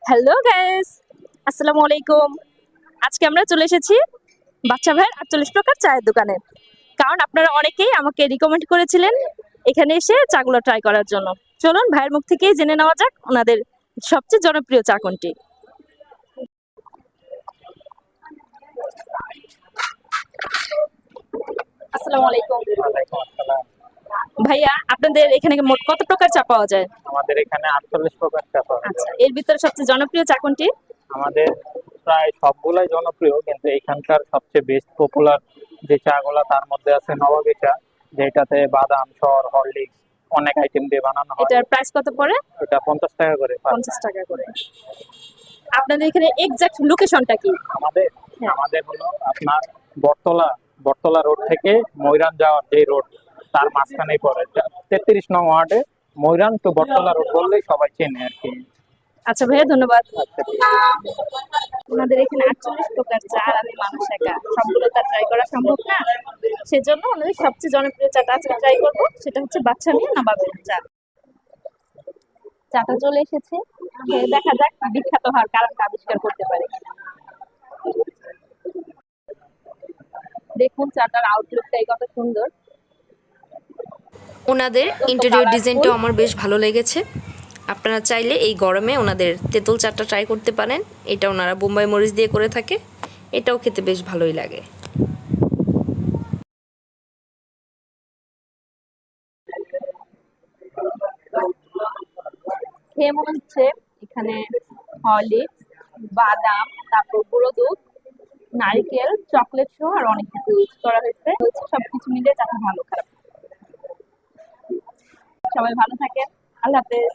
Hello guys, আসসালামু আলাইকুম। আজকে আমরা চলে এসেছি বাচ্চা ভাইয়ের ৪৮ প্রকার চায়ের দোকানে। কারণ আপনারা অনেকেই আমাকে রিকমেন্ড করেছিলেন এখানে এসে চাগুলো ট্রাই করার জন্য। চলুন ভাইয়ের মুখ থেকেই জেনে নেওয়া যাক ওনাদের সবচেয়ে জনপ্রিয় চা কোনটি। আসসালামু আলাইকুম। ওয়ালাইকুম আসসালাম। ভাইয়া, আপনাদের এখানে মোট কত প্রকার চা পাওয়া যায়? আমাদের এখানে ৪৮ প্রকার চা পাওয়া আচ্ছা, যায়। এর ভিতরে সবচেয়ে জনপ্রিয় চা কোনটি? আমাদের প্রায় সবগুলাই জনপ্রিয়, কিন্তু এখানকার সবচেয়ে বেস্ট পপুলার যে চাগুলা তার মধ্যে আছে নবাবী চা, যেটাতে বাদাম, সর, হরলিক্স অনেক আইটেম দিয়ে বানানো হয়। এটার প্রাইস কত পড়ে? এটা 50 টাকা করে per 50 টাকা করে। আপনাদের এখানে এক্সাক্ট লোকেশনটা কি? আমাদের হ্যাঁ। আমাদের হলো আপনার বটতলা বটতলা রোড থেকে ময়রান যাওয়ার যে রোড, তার মাঝখানেই পড়ে 33 নং ওয়ার্ডে। ময়রান তো বটতলা রোড বললেই সবাই চেনে আর কি। আচ্ছা ভাইয়া, ধন্যবাদ। আচ্ছা, ঠিক আছে। ওনাদের এখানে ৪৮ প্রকার চা, আর আমি মানুষ একা, সবগুলো তা ট্রাই করা সম্ভব না। সেজন্য ওনাদের সবচেয়ে জনপ্রিয় চাটা আজকে ট্রাই করবো, সেটা হচ্ছে বাচ্চা মিয়া নবাবের চা। চাটা চলে এসেছে, খেয়ে দেখা যাক বিখ্যাত হওয়ার কারণটা আবিষ্কার করতে পারে কিনা। দেখুন চাটার আউটলুকটাই কত সুন্দর। ওনাদের ইন্টেরিয়র ডিজাইনটাও আমার বেশ ভালো লেগেছে। আপনারা চাইলে এই গরমে ওনাদের তেঁতুল চাটা ট্রাই করতে পারেন। এটা ওনারা বোম্বাই মরিচ দিয়ে করে থাকে। এটাও খেতে বেশ ভালোই লাগে। খেয়ে মনে হচ্ছে এখানে হরলিক্স, বাদাম, তারপর গুঁড়ো দুধ, নারকেল, চকলেট সহ আর অনেক কিছু ইউজ করা হয়েছে। সবকিছু মিলে চাটা ভালো খারাপ। সবাই ভালো থাকেন, আল্লাহ হাফেজ।